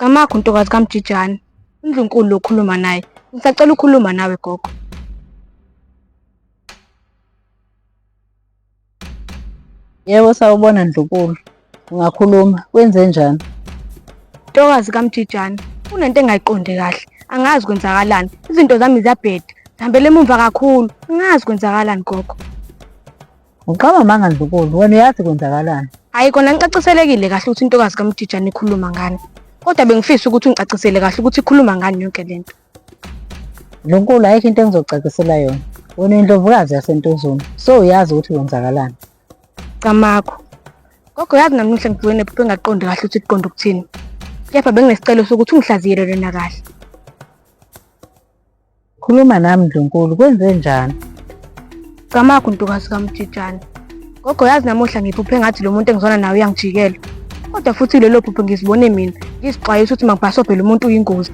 Camakho ntokazi kaMjijana, uNdlunkulu lo okhuluma naye. Ngisacela ukukhuluma nawe gogo. Yebo, sawubona Ndlunkulu. Ungakhuluma, kwenze njani? Ntokazi kaMjijana, kunento engayiqondi kahle. Angazi kwenzakalani. Izinto zami ziyabheda. Zihambele emuva kakhulu. Angazi kwenzakalani gogo. Uqamba manga Ndlunkulu, wena uyazi kwenzakalani? Hhayi kona ngicaciselekile kahle ukuthi intokazi kaMjijana ikhuluma ngani. Kodwa bengifisa ukuthi ungicacisele kahle ukuthi ikhuluma ngani yonke lento. Ndlunkulu, ayikho into engizokucacisela yona. Wena indlovukazi yaseNtozoni, so uyazi ukuthi kwenzakalani. Camakho. Gogo yazi namuhla ngivuke nephupho engaqondi kahle ukuthi kuqonda ukuthini. Kepha benginesicelo sokuthi ungihlaziyele lena kahle. Khuluma nami Ndlunkulu, kwenze njani? Camakho ntokazi kaMjijana. Gogo yazi namuhla ngiphuphe engathi lo muntu engizona nawe uyangijikela. Kodwa futhi lelo phupho ngizibone mina, ngizixwayisa ukuthi mangibhasobhele umuntu uyingozi.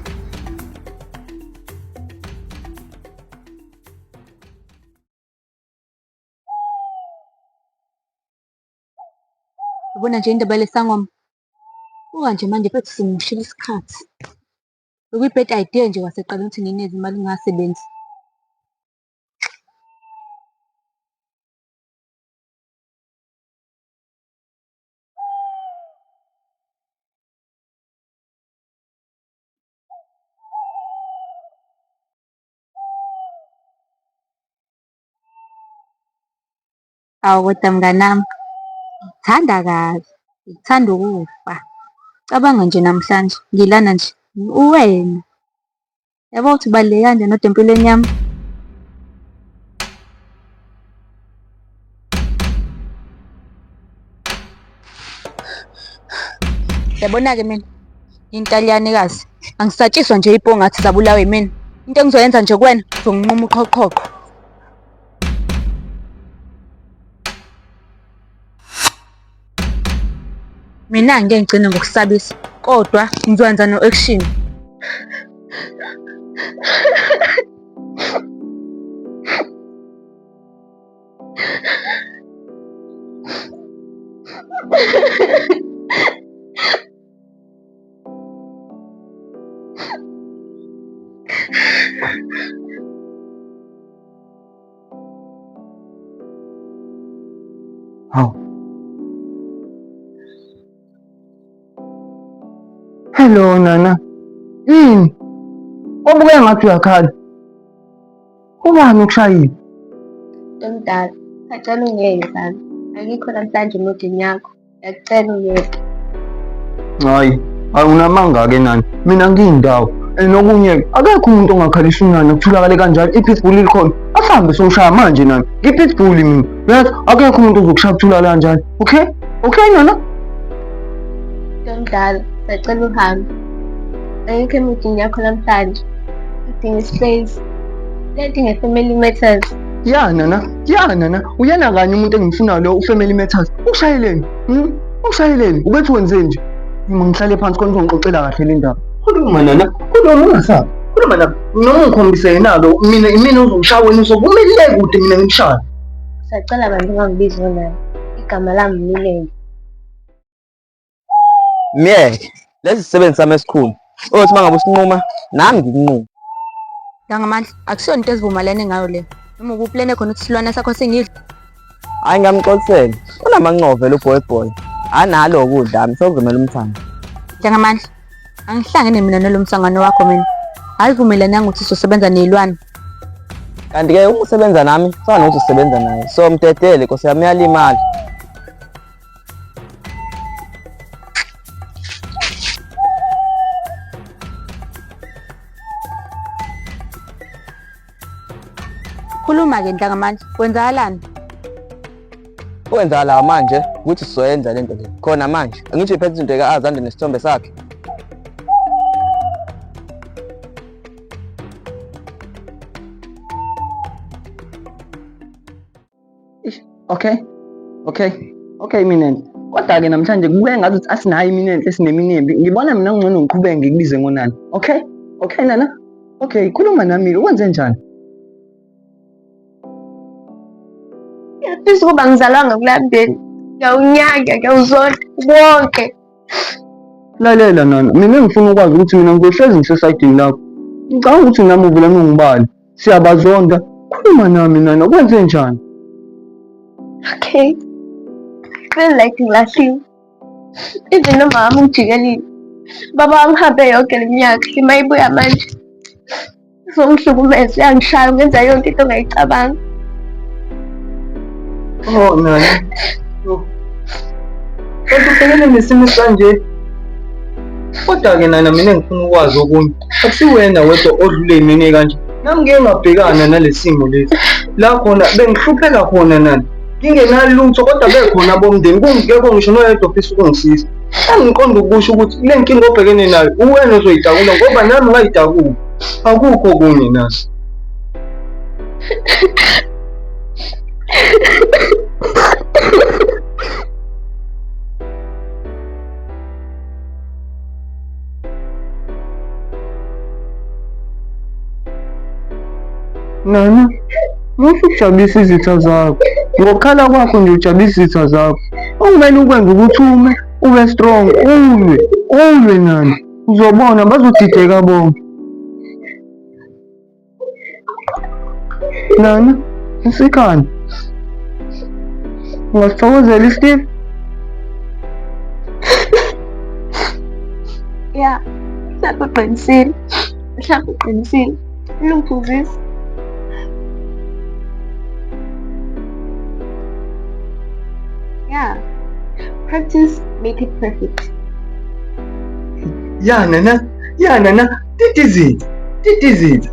Ubona nje indaba lesangoma. Nje manje futhi singishila isikhathi. Bekuyibhedi idea nje waseqala ukuthi ngineze imali ingasebenzi. Awu kodwa mnganami, ngithanda kabi, ngithanda ukufa. Cabanga nje namhlanje, ngilana nje, uwena. Yabo ukuthi ubaluleke kanjani kodwa empilweni yami. Yabona-ke mina, intalyanikazi, angisatshiswa nje ipo ngathi zabulawe yimina. Into engizoyenza nje kuwena, ngizonquma uqhoqhoqho. Mina ngeke ngigcine ngokusabisa, kodwa ngizokwenza no-action. Hawu. Hello nana. Yini? Obukeka ngathi uyakhala. Ubani ukushayile? Mdala, ngicela ungeke sana. Angikho namhlanje emodini yakho. Ngiyacela ungeke. Hayi, unamanga-ke nani. Mina ngiyindawo. Nokunye akekho umuntu ongakhalisa unana kutholakale kanjalo i-pitbull likhona. Asambe somshaya manje nani. Ngi-pitbull mina. Uyazi akekho umuntu ozokushaya kutholakale kanjalo. Okay? Okay nana? Mdala, ngicela uhambe. Angikho emodini yakho namhlanje. Ngidinga ispace. Ngiyadinga family matters. Ya nana. Uyena kanye umuntu engimfunayo lo u-family matters. Ushayeleni. Ushayeleni. Ubethu wenze nje. Uma ngihlale phansi khona uzongixoxela kahle le ndaba. Khuluma nana. Khuluma ungasabi. Khuluma nami. Noma ungikhombise yenalo mina uzongishaya wena uzovumeleke kude mina ngikushaya. Sacela bantu bangibize ngona. Igama lami Milele. Miyeke, lesi sisebenzi sami esikhulu. Othi mangabe usinquma, nami ngikunquma. Ngamandla, akusiyona into esivumelene ngayo le. Noma ukuplane khona ukuthi isilwane sakho singidla. Hayi ngamxolisela. Unamanqovu vele uboy. Analo ukudla, amsokuzomela umthamo. Njengamandla, angihlangene mina nalo msangano wakho mina. Ayivumelananga ukuthi sizosebenza nezilwane. Kanti-ke uma usebenza nami, fana nokuthi usebenza naye. So mdedele, Nkosi yami uyalimala. Khuluma-ke Ndlangamandla, kwenzakalani? Okwenzakala manje ukuthi sizoyenza lento le. Khona manje, angithi iphethe izinto eka-Azande nesithombe sakhe. Okay mina. Kodwa-ke namhlanje kubukeka ngathi ukuthi asinayo iminenhle esineminenbi. Ngibona mina ngcono ngiqhubeke ngikubize ngonani. Okay nana? Okay, khuluma nami-ke wenze njani? Ngiyafisa ukuba ngizalwanga kula mndeni. Ngiyawunyaka, ngiyawuzonda wonke. Lalela nana, mina ngifuna ukwazi ukuthi mina ngizohlezi ngisesayidini lakho. Ngicabanga ukuthi nami uvele ungibali. Siyabazonda. Khuluma nami nana, kwenze njani? Okay. Feel like ngilahliwe. Even noma wami ungijikelile. Baba wangihambe yonke le minyaka, imayibuya manje. Uzongihlukumeza, uyangishaya, ungenza yonke into ongayicabanga. Oh nana. Kanti ubhekene nesimo esikanje. Kodwa-ke nana mina ngifuna ukwazi okunye. Akusiwena wedwa odlule ey'meni kanje. Nami ngike ngabhekana nale simo lesi. La khona bengihlupheka khona nana. Ngingenalutho kodwa bekhona abomndeni. Kungekho ngisho noyedwa ofisa ukungisiza. Angiqonda ukusho ukuthi le nkinga obhekene nayo uwena ozoyitakula ngoba nami ngayitakula. Akukho okunye nana. Nana, musu ukujabulisa izitha zakho. Ngokukhala kwakho nje ujabulisa izitha zakho. Okumele ukwenza ukuthi ube strong, ulwe nana. Uzobona bazodideka bonke. Nana, usikhani. Ungasithokozela iSteve? Yeah, mhlawumbe uqinisile. Mhlawumbe uqinisile. Ungiphuzisa. Yeah. Practice make it perfect. Ya nana, titizitha.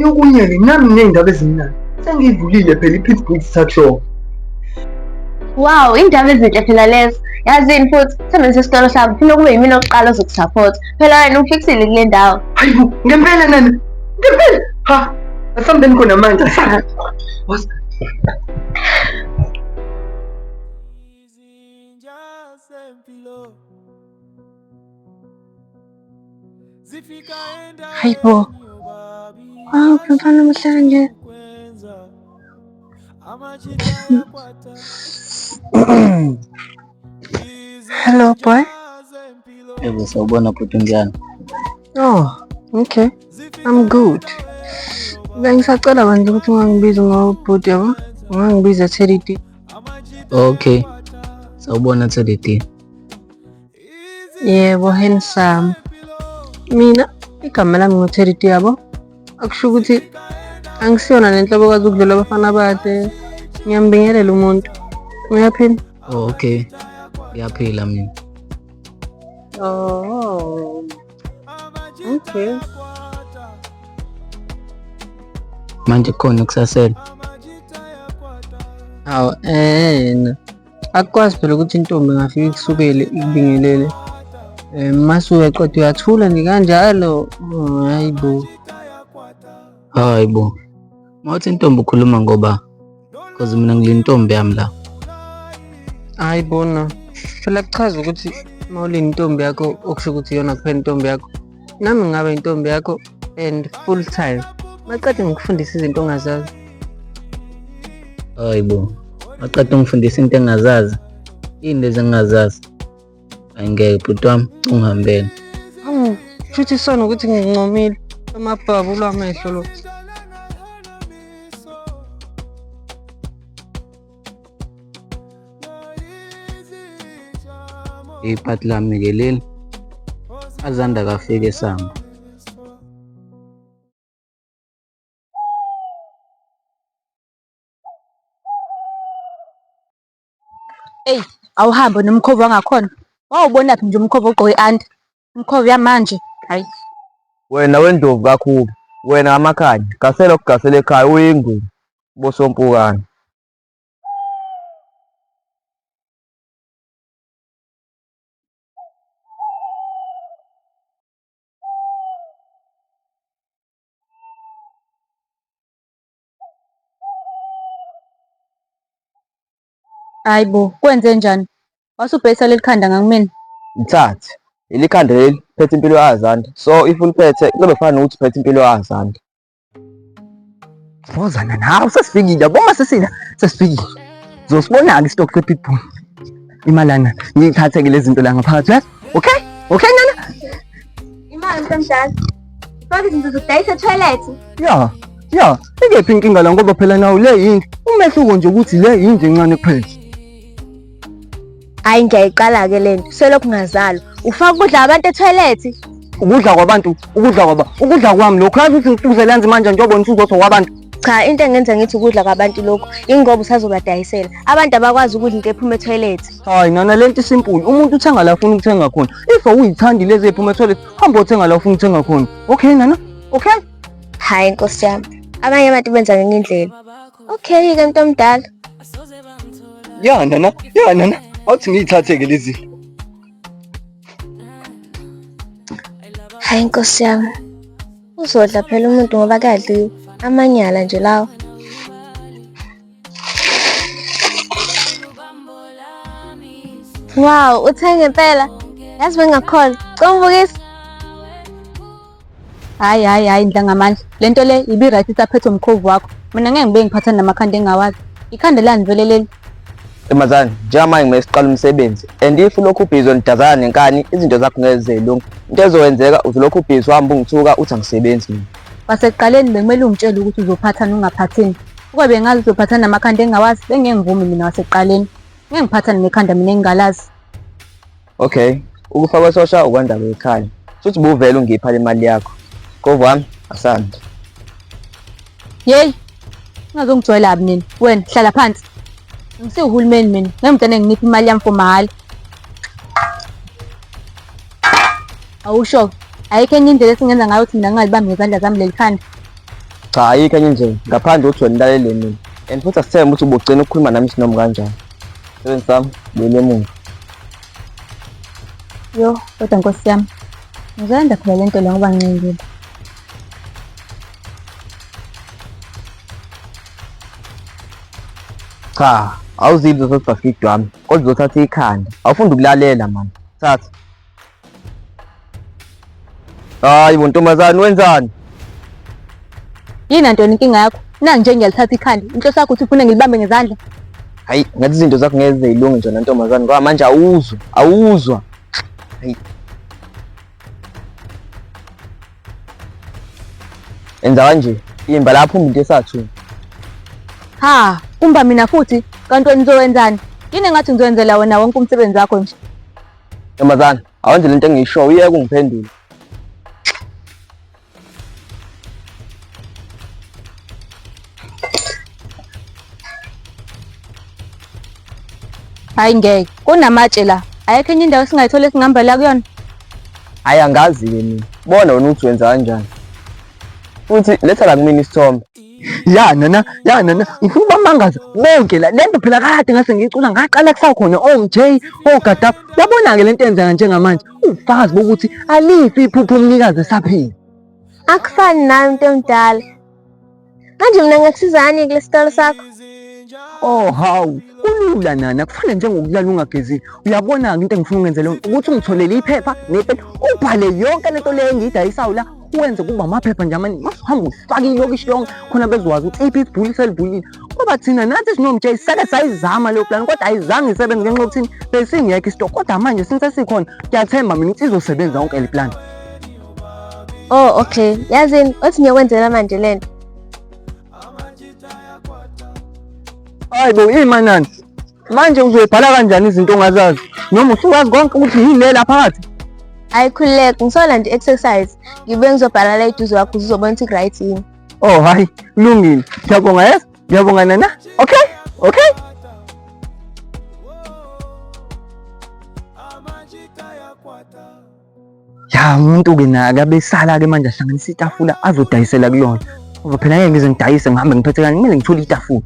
Okunye-ke nami ney'ndaba ezimnandi. Sengiyivulile phela i-Pittsburgh Talkshow. Wow, indaba ezinhle phela lezo. Yazini futhi, sembenzisa isikolo sami, ufuna kube yimina oqala ozokusupport. Phela wena ufikisile kule ndawo. Hayibo, ngempela nana. Ngempela. Ha, asambeni khona manje. Hayibo. Awu, mfana namhlanje. Hello boy. Yebo, sawubona bhuti njani? Oh, okay. I'm good. Bengisacela manje ukuthi ungangibizi ngobhuti yabo. Ungangibiza Teddy D. Okay. Sawubona Teddy D. Yebo, handsome. Mina igama lami ngoTeddy D yabo. Akusho ukuthi angisiyona lenhlobo kwazi ukudlula abafana bade. Ngiyambingelela umuntu. Uyaphila? Okay. Ngiyaphila mina. Oh. Okay. Manje khona kusasela. Awu, akukwazi phela ukuthi intombi ingafika ikusukele ikubingelele. Mase uyaqeda uyathula nje kanjalo. Hayibo. Hayibo. Mawuthi intombi ukhuluma ngoba cause mina ngilintombi yami la. Hayibona. Phela kuchaza ukuthi mawulini intombi yakho okusho ukuthi iyona kuphela intombi yakho. Nami ngabe intombi yakho and full time. Maqede ngikufundisa izinto ongazazi. Hayibo. Maqede ngifundisa into engazazi. Yini lezi engazazi? Angeke bhuti wami ungihambele. Futhi sona ukuthi ngincomile. Amabhabu lwamehlo lo. Iphathi lami ke leli. Azanda kafike sami. Eyi, awuhambe nomkhovu wangakhona. Wawubonaphi nje umkhovu ogqoke i-under? Umkhovu yamanje, hayi. Wena wendlovu kakhulu. Wena amakhanya. Gasela ukugasela ekhaya uyingwe. Bosompukane. Hayibo, kwenze njani? Wasubhekisa leli khanda ngakumina? Mthathe. Ilikhanda leli phethe impilo yazanda. So if uliphethe kuzobe fana nokuthi uphethe impilo yazanda. Wozana nawe sesifikile yabo masesina sesifikile. Uzosibona-ke isitokhi sePitbull. Imalana ngithathe ke lezi zinto la ngaphakathi yazi? Okay? Okay nana? Imali mntomdala. Ifake izinto zokudayisa ethoyilethi. Ya, ingephi inkinga la ngoba phela nawo le yindlu. Umehluko nje ukuthi le yindlu encane kuphela. Hayi ngiyayiqala-ke le nto, selokhu ngazalwa. Ufaka ukudla kwabantu ethoyilethi? Ukudla kwabantu, ukudla kwami lokhu. Yazi ukuthi ngifuzele yanzi manje njengoba nisuzothi kwabantu. Cha, into engenza ngithi ukudla kwabantu lokhu, ingoba usazobadayisela. Abantu abakwazi ukudla into ephuma ethoyilethi. Hayi nana lento isimpuli. Umuntu uthenga la ufuna ukuthenga khona. If awuyithandi lezi ephuma ethoyilethi, hamba uthenga la ufuna ukuthenga khona. Okay nana? Okay? Hayi Nkosi yami, abanye abantu benza ngenye indlela. Okay-ke mntomdala. Ya nana. Awuthi ngiyithathe-ke lezi. Hayi Nkosi yami, uzodla phela umuntu ngoba kadliwe. Amanyala nje lawo. Wow, uthenge impela. Yazi bengakholwa. Congibukisa. Hayi ndlangamandla. Lento le ibi-right isaphethwe umkhovu wakho. Mina ngeke ngibe ngiphathana namakhanda engawazi. Ikhanda lani vele leli. Emazani, njengamanje kumele siqale umsebenzi. And if ulokhu ubhizi nidazana nenkani, izinto zakho ngeke zilunge. Into ezowenzeka uzolokhu ubhizi wahamba ungithuka uthi angisebenzi mina. Wasekuqaleni bekumele ungitshele ukuthi uzophathana ungaphathini. Ukube bengazi uzophathana namakhanda engawazi, bengeke ngivumi mina wasekuqaleni. Ngeke ngiphathane nekhanda mina engingalazi. Okay, ukufa kwesosha ukwanda kwekhaya. Futhi buvele ungipha le mali yakho. Mkhovu wami, asante. Yeyi, ungazongijwayela abi nini. Wena, hlala phansi. Ngisiwuhulumeni mina, ngeke ngigcine nginipha imali yami for mahhala. Awusho, ayikho enye indlela esingenza ngayo ukuthi mina ngingalibambi ngezandla zami leli khanda. Cha, ayikho enye indlela. Ngaphandle ukuthi wena nilalele mina. And futhi asithembe ukuthi ubugcina ukukhuluma nami sinoma kanjani. Sebenzi sami, buyele emuva. Yo, kodwa Nkosi yami, ngizayenda phela lento le ngoba ngincingile. Cha, awuzidli uzothatha wami, kodwa uzothatha ikhanda. Awufunda ukulalela mani. Thatha. Hayi bo ntombazane wenzani? Yini Antoni inkinga yakho? Nangi nje ngiyalithatha ikhanda. Inhloso yakho uthi ufuna ngilibambe ngezandla. Hayi, ngathi izinto zakho ngeke zilunge nje ntombazane ngoba manje awuzwa. Hayi. Enza kanje, imba lapho umuntu esathu. Ha, kumba mina futhi, kanti wena uzowenzani? Yini engathi ngizowenzela wena wonke umsebenzi wakho nje? Ntombazane, awenze lento engiyisho, uyeke ungiphendule. Hayi ngeke, kunamatshe la. Ayikho enye indawo esingayithola esingihamba la kuyona. Hayi angazi-ke mina. Bona wena uthi wenza kanjani. Futhi letha la kumina isithombe. Ya nana, ngifuna ubamangaza bonke la. Lento phela kade ngase ngiyicula ngaqala kusakhona oMJ, oGadafu. Yabona-ke lento eyenzeka njengamanje. Ufakazi bokuthi alifi iphupho umnikazi esaphila. Akufani nami mntomdala. Manje mina ngakusizani kule sitolo sakho? Oh hawu, kulula nana, kufana njengokulala ungagezile. Uyabona-ke into engifuna ungenzele ukuthi ungitholele iphepha nepeni, ubhale yonke lento leyo engiyidayisayo la, uwenze kuba amaphepha nje amaningi. Masuhamba ufake ilokishi yonke khona bezokwazi ukuthi iphi isibhuli selivulile. Ngoba thina nathi sinomJ sake sayizama leyo plan kodwa ayizange isebenze ngenxa yokuthini besingekho isitoko. Kodwa manje since sikhona ngiyathemba mina ukuthi izosebenza yonke le plan. Oh okay, yazini othi ngiyokwenzela manje lento. Hayi bo, imanani. Manje uzoyibhala kanjani izinto ongazazi? Noma usungazi konke ukuthi yini le lapha phakathi? Ayikhululeke, ngisola nje exercise. Ngibe ngizobhala la eduze wakho uzobona ukuthi right yini. Oh hayi, kulungile. Ngiyabonga yes. Ngiyabonga nana. Okay. Ya umuntu-ke naye abesala-ke manje ahlanganisa itafula azodayisela kuyona. Ngoba phela ngeke ngize ngidayise ngihambe ngiphethe kanti kumele ngithole itafula.